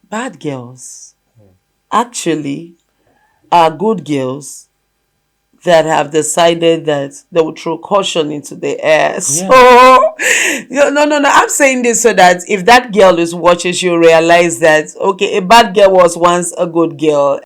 Bad girls actually are good girls that have decided that they will throw caution into the air. So, no. I'm saying this so that if that girl is watching, she'll realize that, okay, a bad girl was once a good girl.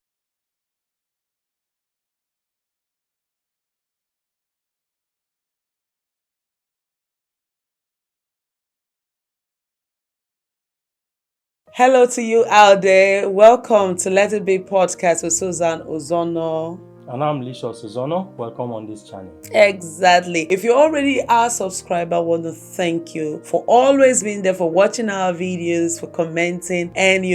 Hello to you out there. Welcome to Let It Be podcast with Susan Ozono. And I'm LysiasandSusan. Welcome on this channel. Exactly. If you're already our subscriber, I want to thank you for always being there, for watching our videos, for commenting, and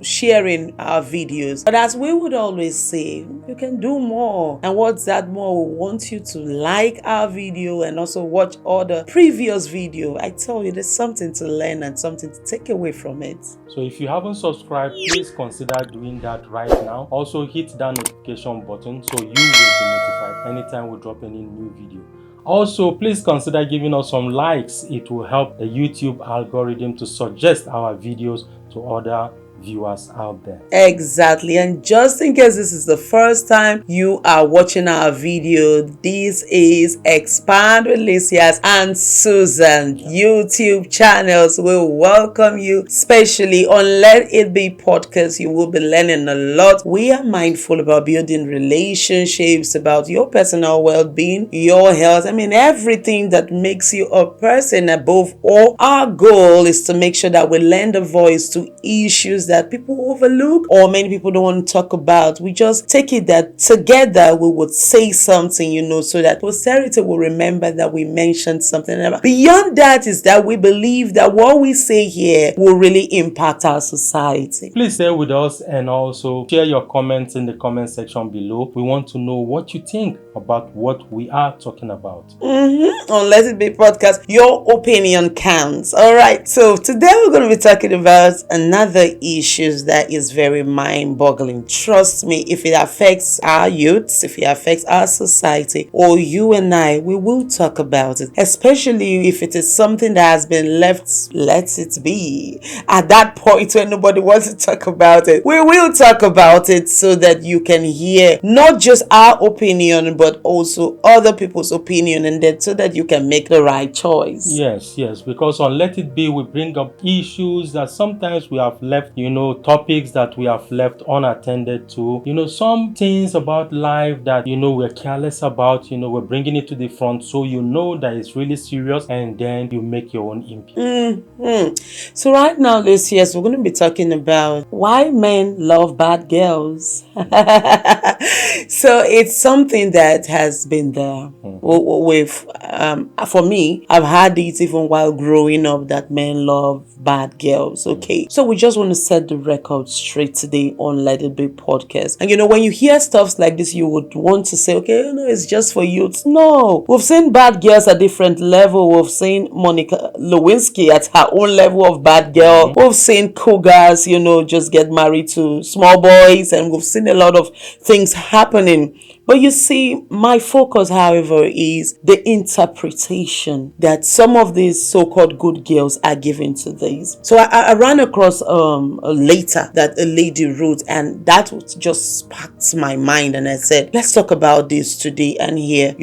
sharing our videos. But as we would always say, you can do more. And what's that more? We want you to like our video and also watch all the previous video. I tell you, there's something to learn and something to take away from it. So if you haven't subscribed, please consider doing that right now. Also hit that notification button so you will be notified anytime we drop any new video. Also, please consider giving us some likes. It will help the YouTube algorithm to suggest our videos to other viewers out there. Exactly. And just in case this is the first time you are watching our video, this is Expand with Lysias and Susan YouTube channels. We welcome you, especially on Let It Be podcast. You will be learning a lot. We are mindful about building relationships, about your personal well-being, your health. Everything that makes you a person. Above all, our goal is to make sure that we lend a voice to issues that people overlook or many people don't want to talk about. We just take it that together we would say something, so that posterity will remember that we mentioned something. Beyond that is that we believe that what we say here will really impact our society. Please stay with us and also share your comments in the comment section below. We want to know what you think about what we are talking about. On Let It Be podcast, your opinion counts. All right. So today we're going to be talking about another issues that is very mind-boggling. Trust me, if it affects our youths, if it affects our society, or you and I, we will talk about it. Especially if it is something that has been left, let it be. At that point when nobody wants to talk about it, we will talk about it so that you can hear not just our opinion, but also other people's opinion, and then so that you can make the right choice. Yes, because on Let It Be, we bring up issues that sometimes we have left, topics that we have left unattended to, some things about life that, we're careless about, we're bringing it to the front so that it's really serious, and then you make your own impact. So right now, this year, we're going to be talking about why men love bad girls. So it's something that has been there with, for me, I've had it even while growing up that men love bad girls. Okay. So we just want to set the record straight today on Let It Be podcast. And when you hear stuff like this, you would want to say, okay, it's just for youths. No, we've seen bad girls at different level. We've seen Monica Lewinsky at her own level of bad girl. We've seen cougars, just get married to small boys, and we've seen a lot of things happening. But you see, my focus, however, is the interpretation that some of these so-called good girls are giving to these. So I ran across a letter that a lady wrote, and that just sparked my mind. And I said, let's talk about this today and hear,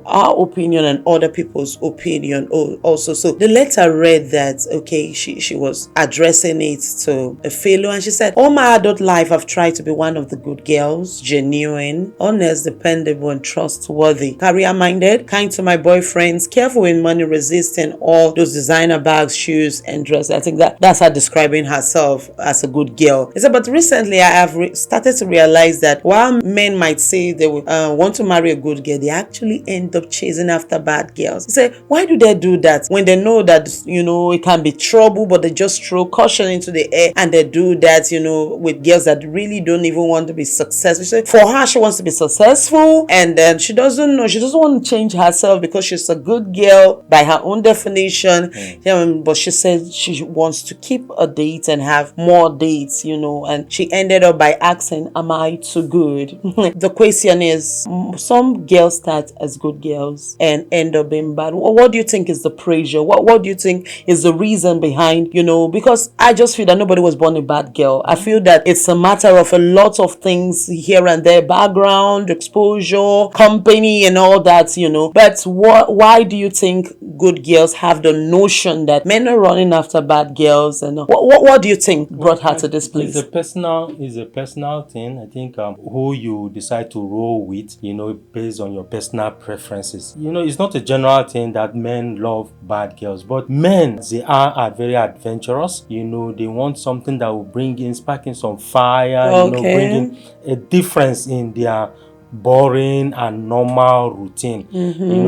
our opinion and other people's opinion also. So the letter read that, okay, she was addressing it to a fellow, and she said, all my adult life, I've tried to be one of the good girls, genuine, honest, dependable, and trustworthy, career-minded, kind to my boyfriends, careful in money, resisting all those designer bags, shoes, and dresses. I think that's her describing herself as a good girl. He said, but recently I have started to realize that while men might say they want to marry a good girl, they actually end up chasing after bad girls. He said, why do they do that when they know that, it can be trouble, but they just throw caution into the air, and they do that, with girls that really don't even want to be successful. He said, for her, she wants to be successful, successful, and then she doesn't want to change herself because she's a good girl by her own definition. But she said she wants to keep a date and have more dates, and she ended up by asking, am I too good? The question is, some girls start as good girls and end up being bad. What do you think is the pressure? What do you think is the reason behind, because I just feel that nobody was born a bad girl. I feel that it's a matter of a lot of things here and there, background, exposure, company, and all that, But why do you think good girls have the notion that men are running after bad girls? And what do you think brought her to this place? It's a personal thing. I think who you decide to roll with, based on your personal preferences. It's not a general thing that men love bad girls, but men, they are very adventurous. They want something that will sparking some fire, bringing a difference in their boring and normal routine.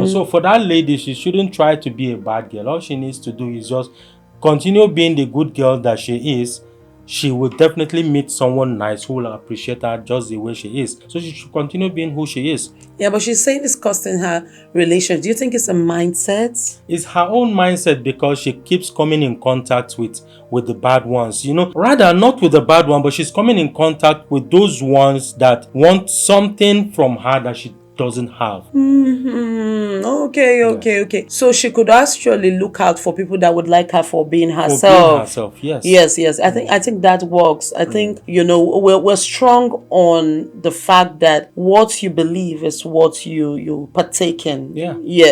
So for that lady, she shouldn't try to be a bad girl. All she needs to do is just continue being the good girl that she is. She will definitely meet someone nice who will appreciate her just the way she is. So she should continue being who she is. Yeah, but she's saying it's costing her relationship. Do you think it's a mindset? It's her own mindset because she keeps coming in contact with the bad ones. Rather not with the bad one, but she's coming in contact with those ones that want something from her that she doesn't have. Okay. So she could actually look out for people that would like her for being herself. Yes. I think that works. I think we're strong on the fact that what you believe is what you partake in.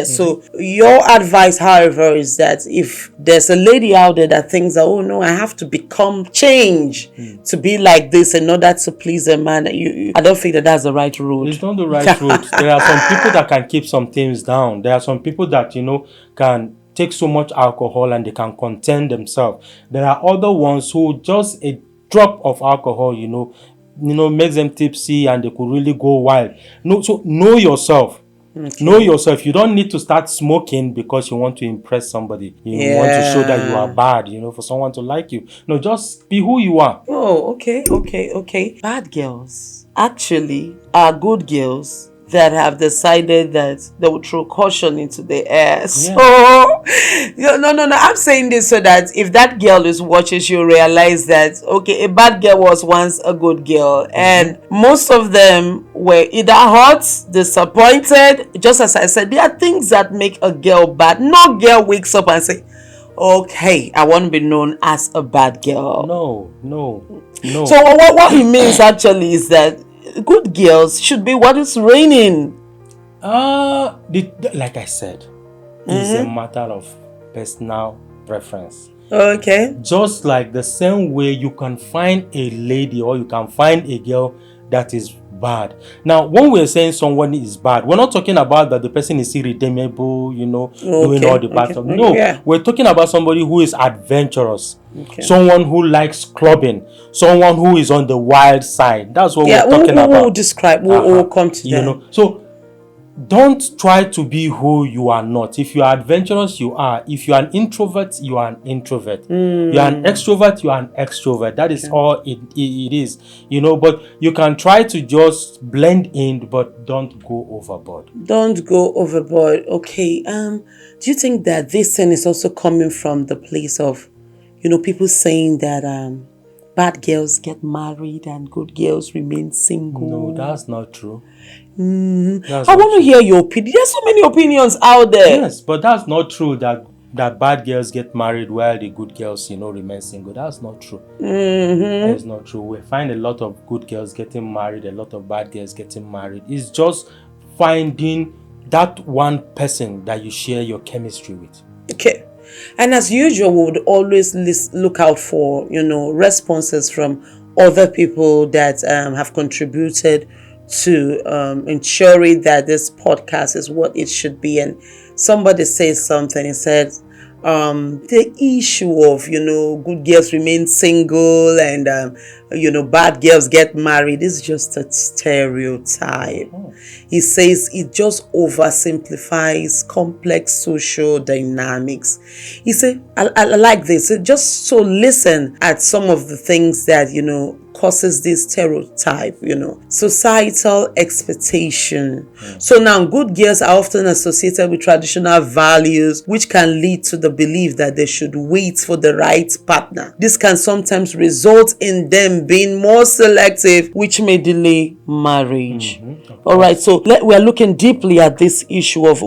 So your advice, however, is that if there's a lady out there that thinks that, oh no, I have to change to be like this in order to please a man, I don't think that's the right route. It's not the right route. There are some people that can keep some things down. There are some people that, can take so much alcohol and they can contain themselves. There are other ones who just a drop of alcohol, makes them tipsy and they could really go wild. So know yourself. Okay. Know yourself. You don't need to start smoking because you want to impress somebody. You want to show that you are bad, for someone to like you. No, just be who you are. Oh, okay. Bad girls actually are good girls that have decided that they will throw caution into the air. So, no. I'm saying this so that if that girl is watching, she'll realize that, okay, a bad girl was once a good girl. And most of them were either hurt, disappointed. Just as I said, there are things that make a girl bad. No girl wakes up and say, okay, I want to be known as a bad girl. No. So what he means actually is that good girls should be what is reigning. Like I said, it's a matter of personal preference. Okay. Just like the same way you can find a lady or you can find a girl that is bad. Now, when we're saying someone is bad, we're not talking about that the person is irredeemable, doing all the bad stuff. No, we're talking about somebody who is adventurous. Someone who likes clubbing, someone who is on the wild side. That's what we're talking about. We'll come to that. So don't try to be who you are not. If you are adventurous, you are. If you are an introvert, you are an introvert. You are an extrovert, you are an extrovert. That is all it is. But you can try to just blend in, but don't go overboard. Okay. Do you think that this thing is also coming from the place of people saying that bad girls get married and good girls remain single? No, that's not true. I want to hear your opinion. There's so many opinions out there. Yes, but that's not true that bad girls get married while the good girls, remain single. That's not true. That's not true. We find a lot of good girls getting married, a lot of bad girls getting married. It's just finding that one person that you share your chemistry with. Okay. And as usual, we would always look out for, responses from other people that have contributed to ensuring that this podcast is what it should be. And somebody says something. He said, the issue of, good girls remain single and bad girls get married is just a stereotype. He says it just oversimplifies complex social dynamics. He said, I like this. Just so listen at some of the things that, causes this stereotype, societal expectation. So now good girls are often associated with traditional values, which can lead to the belief that they should wait for the right partner. This can sometimes result in them being more selective, which may delay marriage. All right, so we're looking deeply at this issue of,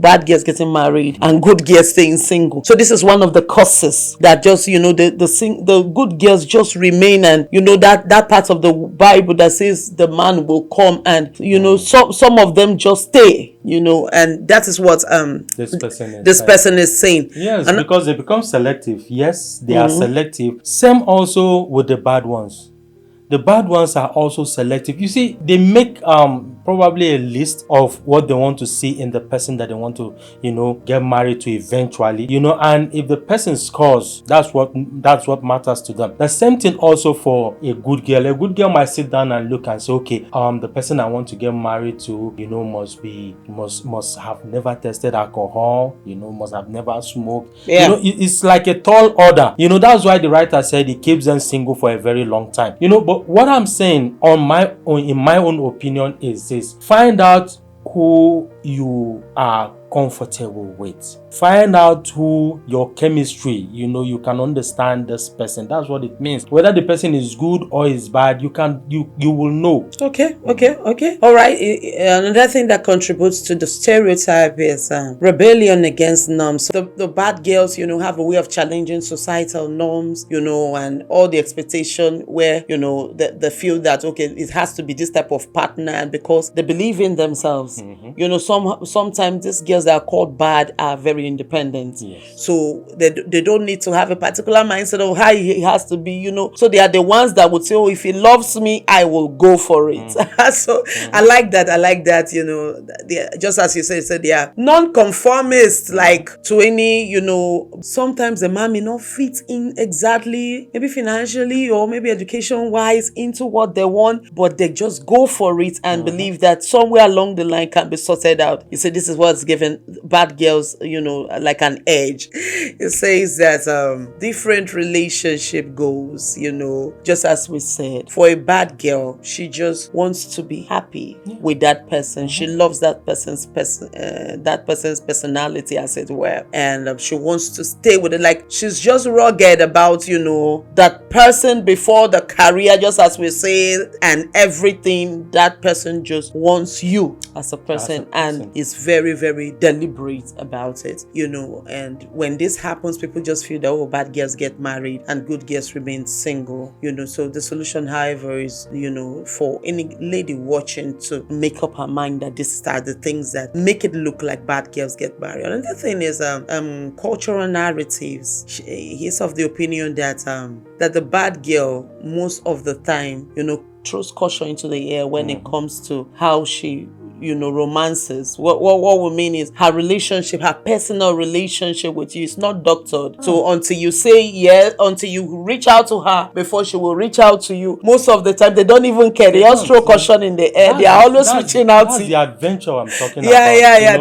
bad girls getting married and good girls staying single. So this is one of the causes that just, the good girls just remain, and that part of the Bible that says the man will come, and some of them just stay, and that is what this person is saying. Yes, because they become selective. Yes, they are selective. Same also with the bad ones. The bad ones are also selective. You see, they make probably a list of what they want to see in the person that they want to, get married to eventually. And if the person scores, that's what matters to them. The same thing also for a good girl. A good girl might sit down and look and say, the person I want to get married to, must have never tested alcohol, must have never smoked. Yeah. It's like a tall order. That's why the writer said he keeps them single for a very long time. But what I'm saying in my own opinion is this: find out who you are comfortable with. Find out who your chemistry, you can understand this person. That's what it means. Whether the person is good or is bad, you will know. Okay. All right. Another thing that contributes to the stereotype is rebellion against norms. So the bad girls, have a way of challenging societal norms, and all the expectation where, they feel that, it has to be this type of partner, and because they believe in themselves. Sometimes these girls that are called bad are very independent. Yes. So they don't need to have a particular mindset of how he has to be, So they are the ones that would say, if he loves me, I will go for it. So I like that, just as you said, they are non-conformist, like to any, sometimes the man may not fit in exactly, maybe financially or maybe education-wise, into what they want, but they just go for it and believe that somewhere along the line can be sorted out. You say this is what's given bad girls, like an edge. It says that different relationship goals, just as we said. For a bad girl, she just wants to be happy with that person. She loves that person's personality, as it were, and she wants to stay with it. Like she's just rugged about, that person before the career, just as we say, and everything. That person just wants you as a person, and is very, very deliberate about it, and when this happens, people just feel that, bad girls get married and good girls remain single, so the solution, however, is, for any lady watching to make up her mind that this are the things that make it look like bad girls get married. Another thing is cultural narratives. He's of the opinion that that the bad girl most of the time, throws caution into the air when it comes to how she romances. What we mean is her relationship, her personal relationship with you is not doctored. So until you say yes, until you reach out to her before she will reach out to you, most of the time they don't even care. They just throw caution in the air. They are always reaching out to you. That's the adventure I'm talking about. Yeah.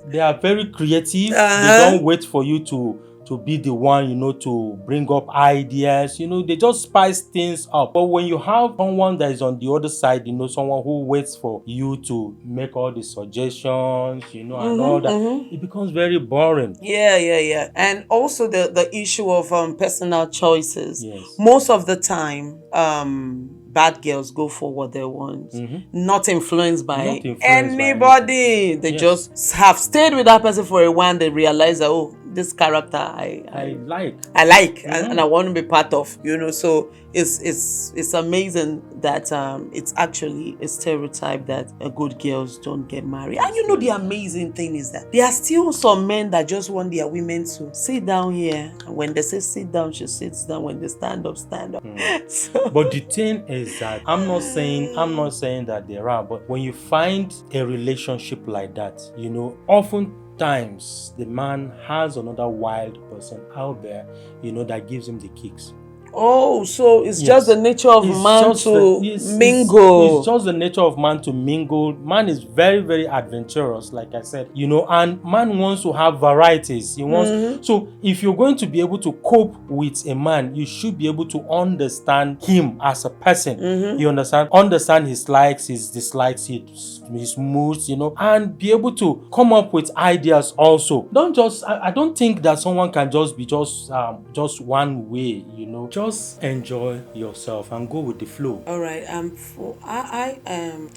They are very creative. They don't wait for you to be the one, to bring up ideas. They just spice things up. But when you have someone that is on the other side, someone who waits for you to make all the suggestions, and all that, it becomes very boring. Yeah. And also the issue of personal choices. Yes. Most of the time, bad girls go for what they want, not influenced by anybody. They just have stayed with that person for a while. They realize that, this character I like, and I want to be part of. So it's amazing that it's actually a stereotype that good girls don't get married. And the amazing thing is that there are still some men that just want their women to sit down here, and when they say sit down, she sits down. When they stand up, stand up. But the thing is that I'm not saying that there are, but when you find a relationship like that, often times the man has another wild person out there, that gives him the kicks. Oh, so it's just the nature of It's man just to mingle. It's just the nature of man to mingle. Man is very, very adventurous, like I said, and man wants to have varieties. He wants. So if you're going to be able to cope with a man, you should be able to understand him as a person. You understand his likes, his dislikes, his moods, and be able to come up with ideas also. Don't just. I don't think that someone can just be just one way. Just enjoy yourself and go with the flow. All right.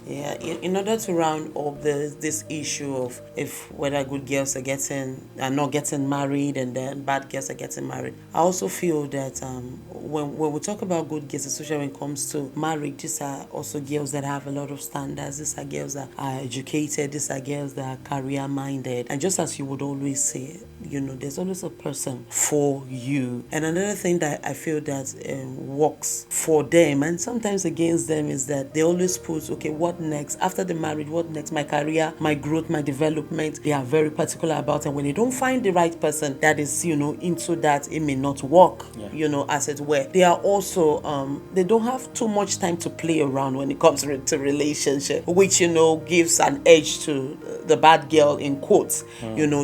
Yeah. In order to round up this issue of if whether good girls are not getting married and then bad girls are getting married, I also feel that when we talk about good girls, especially when it comes to marriage, these are also girls that have a lot of standards. These are girls that are educated. These are girls that are career minded. And just as you would always say, there's always a person for you. And another thing that I feel that works for them and sometimes against them is that they always put, okay, what next? After the marriage, what next? My career, my growth, my development. They are very particular about, and when they don't find the right person that is, into that, it may not work, as it were. They are also, they don't have too much time to play around when it comes to relationship, which, gives an edge to the bad girl in quotes.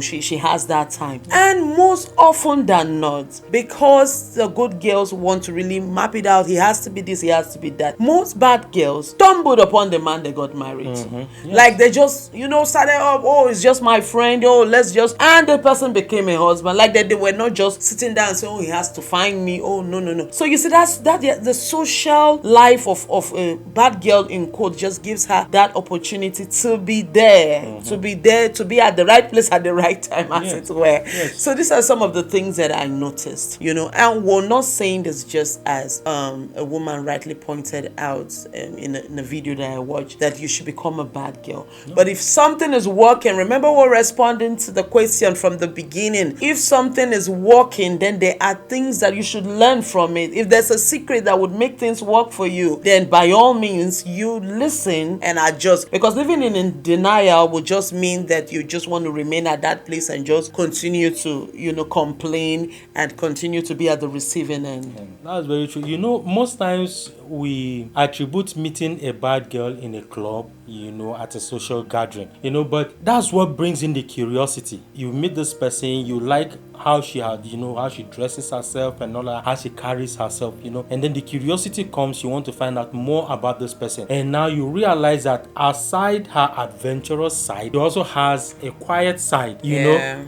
She has that time. And most often than not, because the good girls want to really map it out, he has to be this, he has to be that. Most bad girls stumbled upon the man they got married to. Yes. Like they just, started up, oh, it's just my friend, oh, and the person became a husband. Like they were not just sitting down and saying, oh, he has to find me, oh, no. So you see, that's the social life of a bad girl in quote just gives her that opportunity to be there, to be at the right place at the right time, as it were. Yes. So these are some of the things that I noticed, and we're not saying this just as a woman rightly pointed out in a video that I watched, that you should become a bad girl. No. But if something is working, remember we're responding to the question from the beginning. If something is working, then there are things that you should learn from it. If there's a secret that would make things work for you, then by all means, you listen and adjust. Because living in denial would just mean that you just want to remain at that place and just continue to, complain and continue to be at the receiving end. That's very true. Most times we attribute meeting a bad girl in a club, at a social gathering, but that's what brings in the curiosity. You meet this person, you like how she how she dresses herself and all that, how she carries herself, and then the curiosity comes, you want to find out more about this person. And now you realize that aside her adventurous side, she also has a quiet side,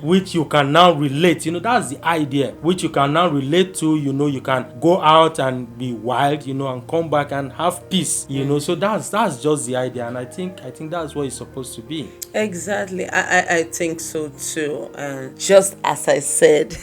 which you can now relate. That's the idea, which you can now relate to. You can go out and be wild, and come back and have peace, so that's just the idea. And I think that's what it's supposed to be. Exactly. I think so too. And just as I said,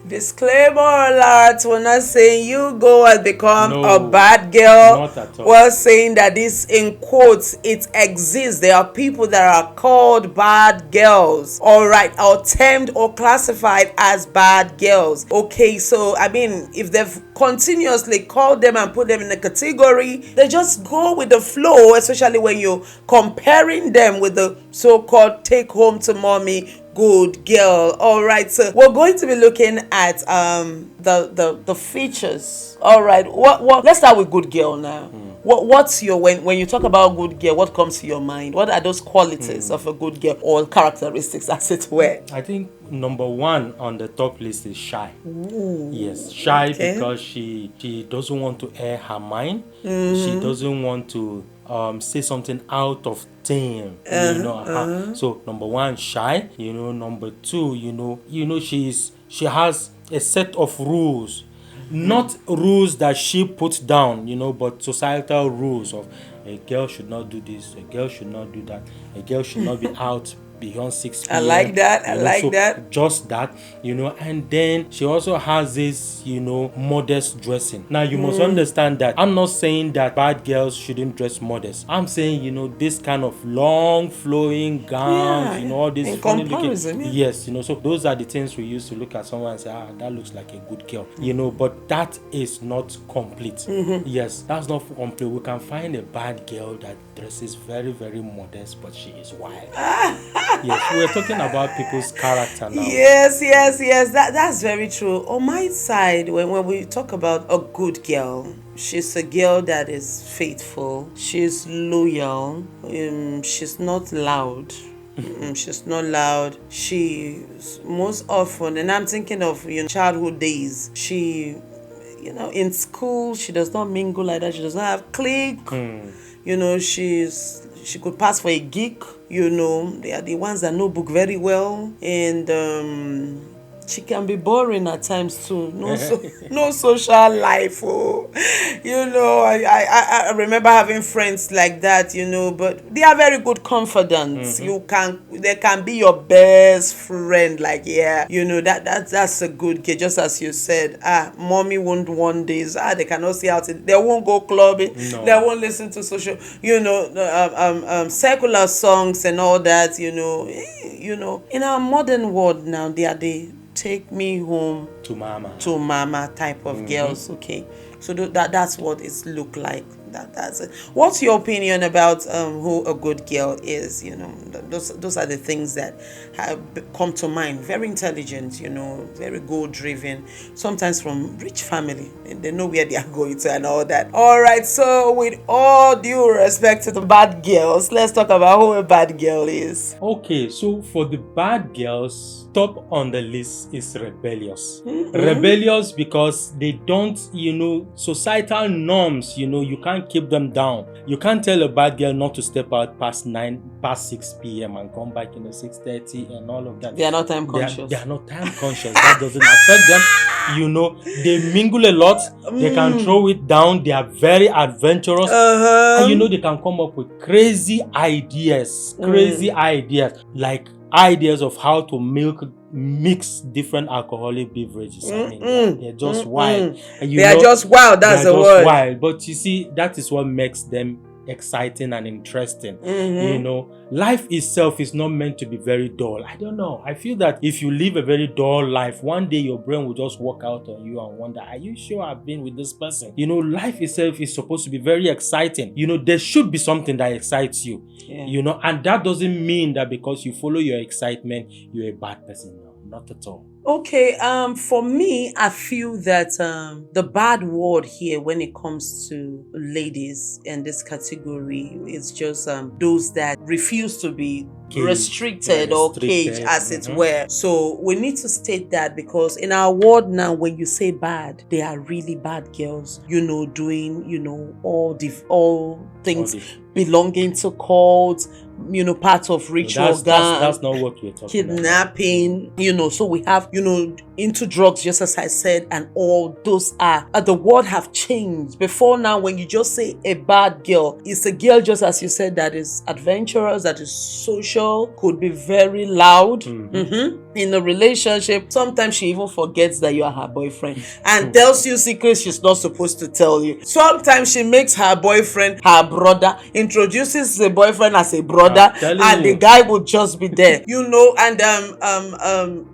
disclaimer alert, we're not saying you go and become a bad girl. Not at all. We're saying that this, in quotes, it exists. There are people that are called bad girls, all right, or termed or classified as bad girls. Okay, so I mean, if they've continuously called them and put them in a category, they just go with the flow, especially when you're comparing them with the so-called take home to mommy good girl. All right, so we're going to be looking at the features. All right, what let's start with good girl now. What's your, when you talk about good girl, what comes to your mind? What are those qualities of a good girl, or characteristics, as it were? I think number one on the top list is shy. Ooh, yes, shy, okay. Because she doesn't want to air her mind. She doesn't want to say something out of turn. So number one, shy. Number two, she has a set of rules. Not rules that she puts down, but societal rules of a girl should not do this, a girl should not do that, a girl should not be out beyond 6 p.m. I like that. I like that. Just that, and then she also has this, modest dressing. Now you must understand that I'm not saying that bad girls shouldn't dress modest. I'm saying, this kind of long flowing gowns, all this in comparison, yes, so those are the things we used to look at someone and say, that looks like a good girl, but that is not complete. Yes, that's not complete. We can find a bad girl that dresses very, very modest, but she is wild. Yes, we're talking about people's character now. Yes. That's very true. On my side, when we talk about a good girl, she's a girl that is faithful. She's loyal. She's not loud. She's not loud. She most often, and I'm thinking of childhood days. She, in school, she does not mingle like that. She does not have clique. She could pass for a geek. They are the ones that know book very well, and she can be boring at times too. No social life. Oh, I remember having friends like that. But they are very good confidants. They can be your best friend. Like that's a good kid. Just as you said, mommy won't want this. They cannot see out. They won't go clubbing. No. They won't listen to social. Secular songs and all that. In our modern world now, they are the take me home to mama type of girls. Okay, so that's what it's look like. That's it. What's your opinion about who a good girl is? Those are the things that have come to mind. Very intelligent, very goal driven, sometimes from rich family, and they know where they are going to and all that. All right, so with all due respect to the bad girls, let's talk about who a bad girl is. Okay, so for the bad girls, top on the list is rebellious. Rebellious because they don't, societal norms, you can't keep them down. You can't tell a bad girl not to step out past 6 p.m. and come back 6:30 and all of that. They are not time conscious. They are not time conscious. That doesn't affect them. They mingle a lot. They can throw it down. They are very adventurous. And they can come up with crazy ideas. Like ideas of how to mix different alcoholic beverages. They're just wild. They are just wild. That's the word. Wild. But you see, that is what makes them exciting and interesting. Life itself is not meant to be very dull. I don't know. I feel that if you live a very dull life, one day your brain will just walk out on you and wonder, are you sure I've been with this person? Life itself is supposed to be very exciting. There should be something that excites you. And that doesn't mean that because you follow your excitement, you're a bad person. No, not at all. Okay, for me, I feel that the bad word here when it comes to ladies in this category is just those that refuse to be restricted or caged, as it were. So we need to state that, because in our world now, when you say bad, they are really bad girls, doing, all things belonging to cults, part of ritual gang. That's not what we're talking kidnapping, so we have, into drugs, just as I said, and all those are the world have changed. Before now, when you just say a bad girl, it's a girl, just as you said, that is adventurous, that is social, could be very loud. In a relationship, sometimes she even forgets that you are her boyfriend and tells you secrets she's not supposed to tell you. Sometimes she makes her boyfriend her brother, introduces the boyfriend as a brother, and the guy will just be there, and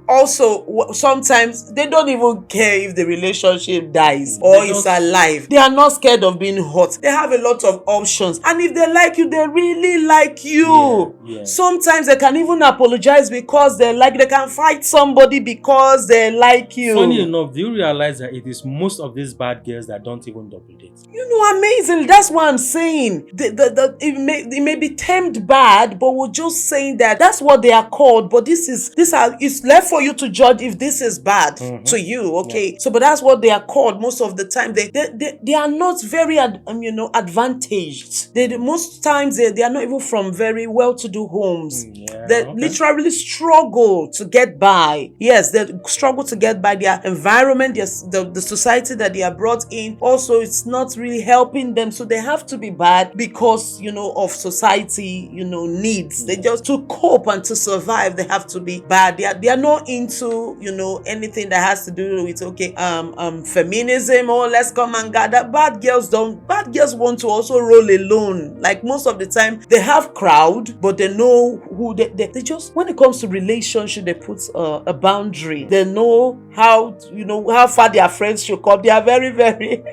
also sometimes they don't even care if the relationship dies or is alive. They are not scared of being hurt. They have a lot of options, and if they like you, they really like you. Sometimes they can even apologize because they can fight somebody because they like you. Funny enough, do you realize that it is most of these bad girls that don't even double date? Amazing. That's what I'm saying. It may be termed bad, but we're just saying that that's what they are called. But it's left for you to judge if this is bad to you. Okay. So, but that's what they are called most of the time. They are not very advantaged. Most times they are not even from very well-to-do homes. They literally struggle to get by. Yes, they struggle to get by. Their environment, the society that they are brought in, also it's not really helping them. So they have to be bad because of society needs. They just, to cope and to survive, they have to be bad. They are not into anything that has to do with feminism, or let's come and gather. Bad girls want to also roll alone. Like most of the time they have crowd, but they know who they just, when it comes to relationship, they put a boundary. They know how far their friends should come. They are very, very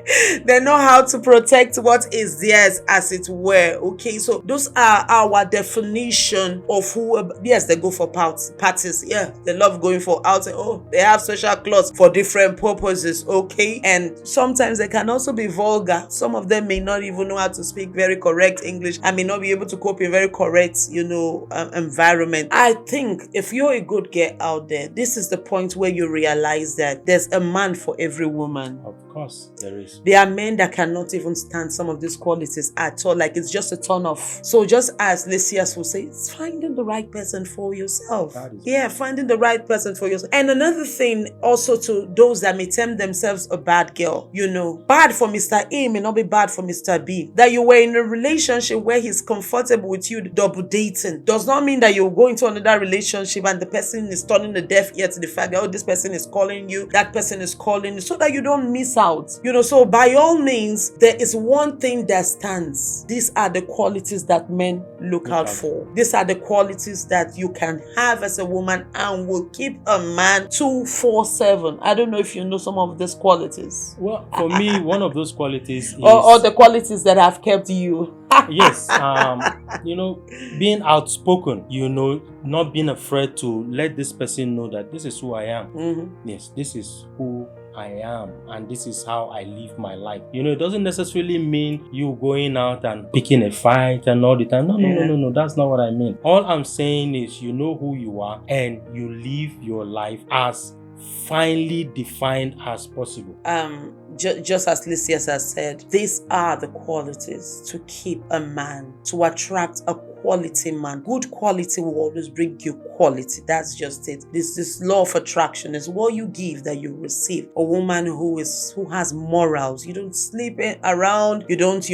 they know how to protect what is theirs, as it were. Okay, so those are our definition of who. Yes, they go for parties. Yeah, they love going for outing. Oh, they have special clothes for different purposes. Okay, and sometimes they can also be vulgar. Some of them may not even know how to speak very correct English. I may not be able to cope in very correct environment. I think if you're a good girl out there, this is the point where you realize that there's a man for every woman. Of course, there is. There are men that cannot even stand some of these qualities at all. Like, it's just a turn off. So just as Lysias will say, it's finding the right person for yourself. Yeah, finding the right person for yourself. And another thing also, to those that may term themselves a bad girl, bad for Mr. A may not be bad for Mr. B. That you were in a relationship where he's comfortable with you double dating does not mean that you'll go into another relationship and the person is turning a deaf ear to the fact that, this person is calling you, that person is calling you, so that you don't miss out. So by all means, there is one thing that stands. These are the qualities that men look out for. These are the qualities that you can have as a woman and will keep a man 24/7. I don't know if you know some of these qualities. Well, for me, one of those qualities is... or the qualities that have kept you. Yes, being outspoken, not being afraid to let this person know that this is who I am. Mm-hmm. Yes, this is who I am, and this is how I live my life. It doesn't necessarily mean you going out and picking a fight and all the time. No, that's not what I mean. All I'm saying is, you know who you are and you live your life as finely defined as possible. Just as Lysias has said, these are the qualities to keep a man, to attract a quality man. Good quality will always bring you quality. That's just it. This law of attraction is what you give that you receive. A woman who has morals. You don't sleep around. You don't,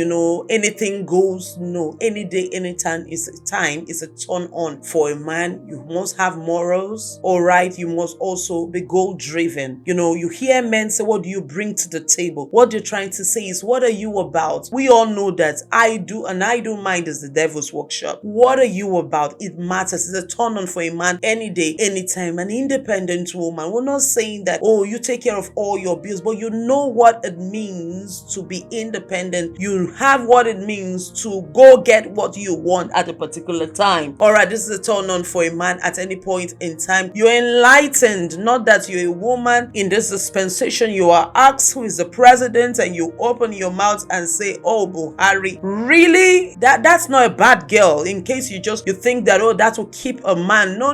anything goes. No, any day, anytime is a turn on for a man. You must have morals. All right. You must also be goal driven. You hear men say, what do you bring to the table? What they're trying to say is, what are you about? We all know that I do, and I don't mind is the devil's workshop. What are you about? It matters. It's a turn on for a man any day, anytime. An independent woman. We're not saying that, you take care of all your bills, but you know what it means to be independent. You have what it means to go get what you want at a particular time. All right, this is a turn on for a man at any point in time. You're enlightened, not that you're a woman in this dispensation. You are asked who is the president and you open your mouth and say, oh, Buhari. Really? That's not a bad girl. In case you think that, that will keep a man. No.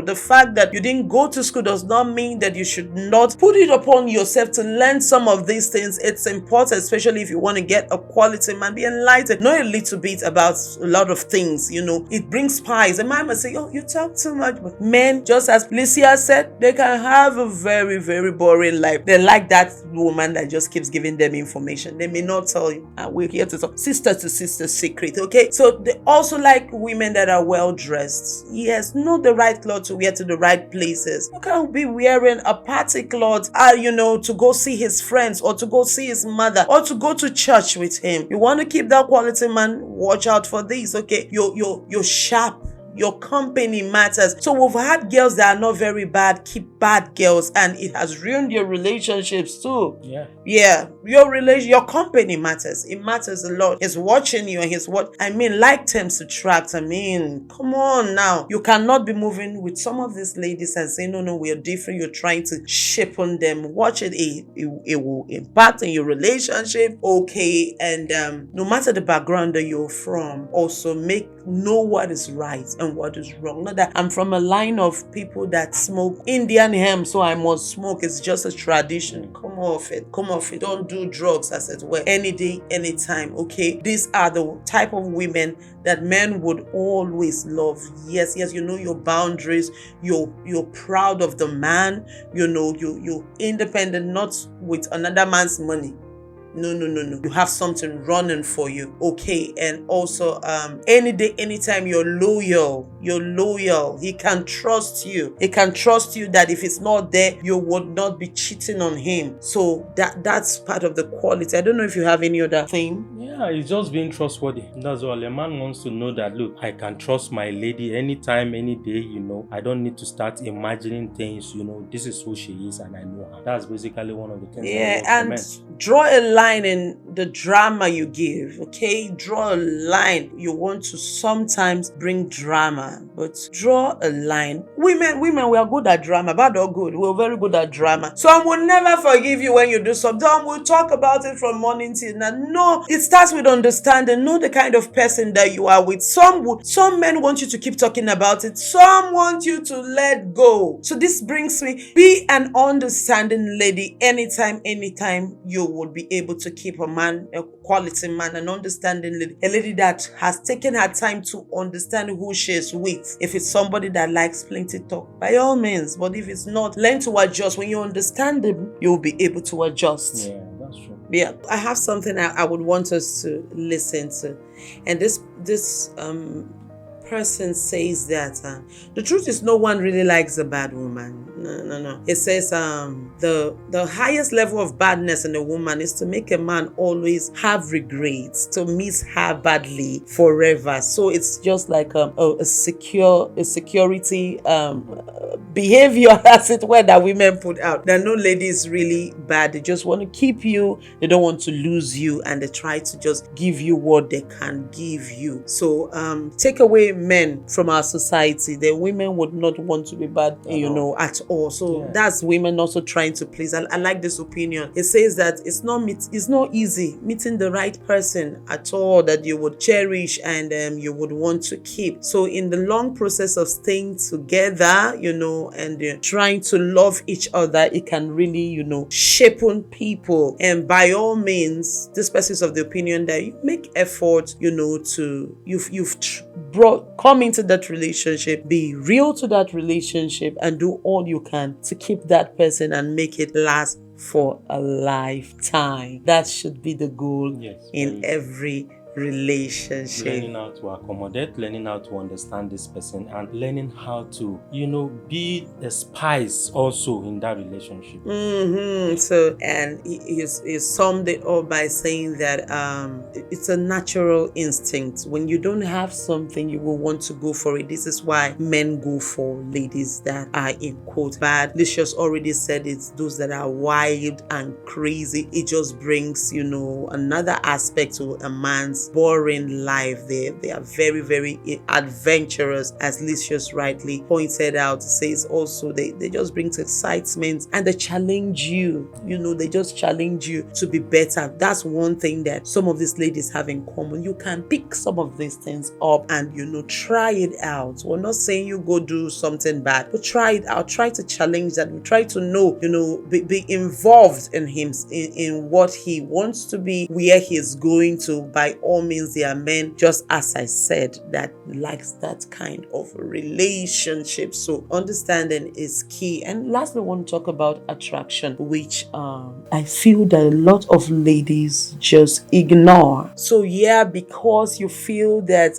The fact that you didn't go to school does not mean that you should not put it upon yourself to learn some of these things. It's important, especially if you want to get a quality man. Be enlightened. Know a little bit about a lot of things. It brings spice. A man might say, you talk too much. But men, just as Lysias said, they can have a very, very boring life. They like that woman that just keeps giving them information. They may not tell you. We're here to talk sister to sister secret. Okay, so they also like women that are well dressed. Yes, know the right clothes to wear to the right places. You can't be wearing a party cloth, to go see his friends or to go see his mother or to go to church with him. You want to keep that quality man? Watch out for these. Okay, you're sharp. Your company matters. So we've had girls that are not very bad keep bad girls, and it has ruined your relationships too. Yeah. Your company matters. It matters a lot. He's watching you, and like terms to tract. Come on now. You cannot be moving with some of these ladies and say, no, we're different. You're trying to shape on them. Watch it. It will impact in your relationship. Okay. And no matter the background that you're from, also know what is right and what is wrong. Not that I'm from a line of people that smoke Indian hemp, so I must smoke. It's just a tradition. Come off it. Don't do drugs, as it were, any day, anytime. Okay, these are the type of women that men would always love. Yes, you know your boundaries. You're proud of the man. You're independent, not with another man's money. No. You have something running for you. Okay. And also, any day, anytime, you're loyal. you're loyal. He can trust you. He can trust you that if it's not there, you would not be cheating on him. So that's part of the quality. I don't know if you have any other thing. Yeah, it's just being trustworthy. That's all. A man wants to know that, look, I can trust my lady anytime, any day, I don't need to start imagining things, this is who she is and I know her. That's basically one of the things. Yeah, and draw a line in the drama you give, okay? Draw a line. You want to sometimes bring drama, but draw a line. Women, we are good at drama, bad or good. We're very good at drama. Some will never forgive you when you do something. Some will talk about it from morning till night. No, it starts with understanding. Know the kind of person that you are with. Some men want you to keep talking about it. Some want you to let go. So this brings me, be an understanding lady. Anytime you would be able to keep a man, a quality man, an understanding lady, a lady that has taken her time to understand who she is with. If it's somebody that likes plenty talk, by all means. But if it's not, learn to adjust. When you understand them, you'll be able to adjust. Yeah, that's true. Yeah, I have something I would want us to listen to, and this person says that the truth is no one really likes a bad woman. No. It says the highest level of badness in a woman is to make a man always have regrets, to miss her badly forever. So it's just like a security behavior, as it were, that women put out. That no lady is really bad. They just want to keep you. They don't want to lose you, and they try to just give you what they can give you. So take away men from our society. The women would not want to be bad, at all. So that's women also trying to please. I like this opinion. It says that it's not easy meeting the right person at all that you would cherish and you would want to keep. So in the long process of staying together, and trying to love each other, it can really, shape on people. And by all means, this person is of the opinion that you make effort, come into that relationship, be real to that relationship, and do all you can to keep that person and make it last for a lifetime. That should be the goal in every relationship. Learning how to accommodate, learning how to understand this person, and learning how to, be a spice also in that relationship. So, and he summed it up by saying that it's a natural instinct. When you don't have something, you will want to go for it. This is why men go for ladies that are in quote bad. Lysias already said it's those that are wild and crazy. It just brings, another aspect to a man's boring life. They are very, very adventurous, as Lysias rightly pointed out. Says also they just bring excitement and they challenge you. They just challenge you to be better. That's one thing that some of these ladies have in common. You can pick some of these things up and try it out. We're not saying you go do something bad, but try it out. Try to challenge that. We try to know, be involved in him, in what he wants to be, where he's going to. By all means, there are men, just as I said, that likes that kind of relationship. So understanding is key. And lastly, I want to talk about attraction, which I feel that a lot of ladies just ignore. So because you feel that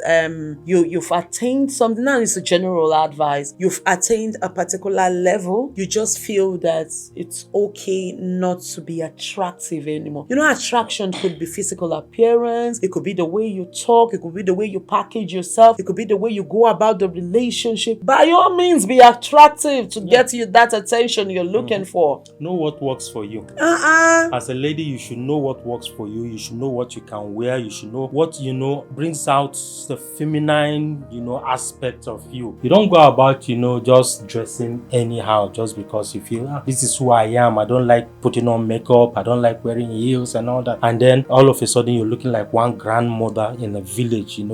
you've attained something, now it's a general advice, you've attained a particular level, you just feel that it's okay not to be attractive anymore. Attraction could be physical appearance, it could be the way you talk, it could be the way you package yourself, it could be the way you go about the relationship. By all means, be attractive to get you that attention you're looking for. Know what works for you. As a lady, you should know what works for you. You should know what you can wear. You should know what brings out the feminine aspect of you. You don't go about just dressing anyhow just because you feel this is who I am. I don't like putting on makeup. I don't like wearing heels and all that. And then all of a sudden you're looking like one grandmother in a village. You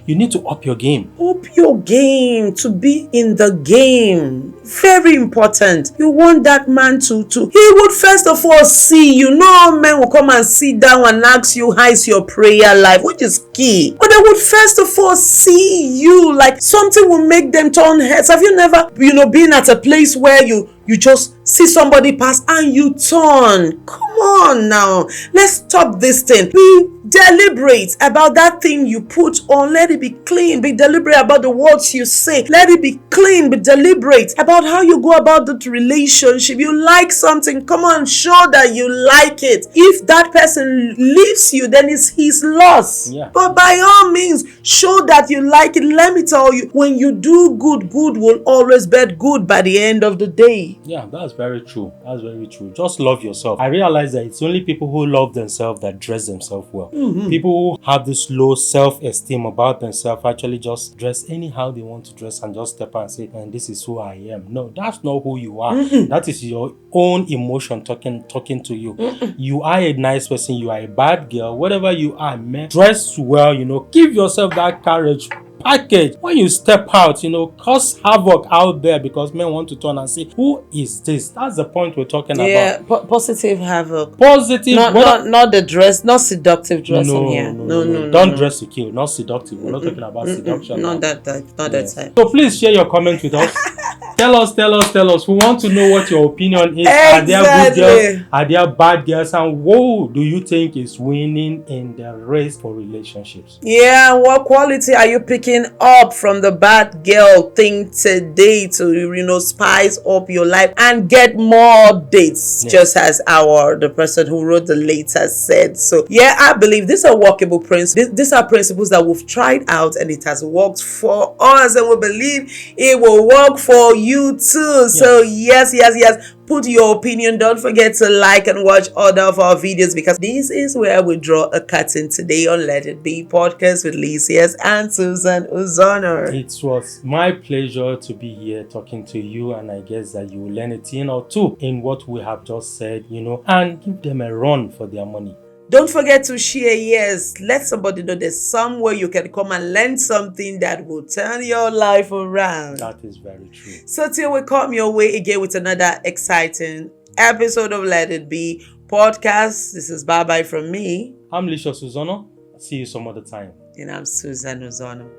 need to up your game. Up your game, to be in the game. Very important. You want that man to he would first of all see you. No men will come and sit down and ask you how is your prayer life, which is key. But they would first of all see you, like something will make them turn heads. Have you never been at a place where you you just see somebody pass and you turn. Come on now. Let's stop this thing. Be deliberate about that thing you put on. Let it be clean. Be deliberate about the words you say. Let it be clean. Be deliberate about how you go about the relationship. You like something, come on, show that you like it. If that person leaves you, then it's his loss. Yeah. But by all means, show that you like it. Let me tell you, when you do good, good will always bet good by the end of the day. Yeah, that's very true. That's very true. Just love yourself. I realize that it's only people who love themselves that dress themselves well. People who have this low self-esteem about themselves actually just dress anyhow they want to dress and just step out and say, and this is who I am. No, that's not who you are. That is your own emotion talking to you. You are a nice person. You are a bad girl. Whatever you are, man, dress well, give yourself that courage. Package when you step out, cause havoc out there because men want to turn and say, who is this? That's the point we're talking about. Yeah, positive havoc. Positive, not the dress, not seductive dressing here. No. Don't dress to kill, not seductive. We're not talking about seduction. Not that type. So please share your comment with us. Tell us. We want to know what your opinion is. Exactly. Are there good girls? Are there bad girls? And who do you think is winning in the race for relationships? Yeah, what quality are you picking up from the bad girl thing today to spice up your life and get more dates? Yeah. Just as the person who wrote the letter said. So yeah, I believe these are workable principles. These are principles that we've tried out and it has worked for us, and we believe it will work for you too. Yes. So yes, put your opinion. Don't forget to like and watch other of our videos, because this is where we draw a curtain today on Let It Be podcast with Lysias and Susan Uzono. It was my pleasure to be here talking to you, and I guess that you will learn a thing or two in what we have just said, and give them a run for their money. Don't forget to share. Yes, let somebody know there's somewhere you can come and learn something that will turn your life around. That is very true. So till we come your way again with another exciting episode of Let It Be podcast. This is bye-bye from me. I'm LysiasandSusan. See you some other time. And I'm Susan Uzono.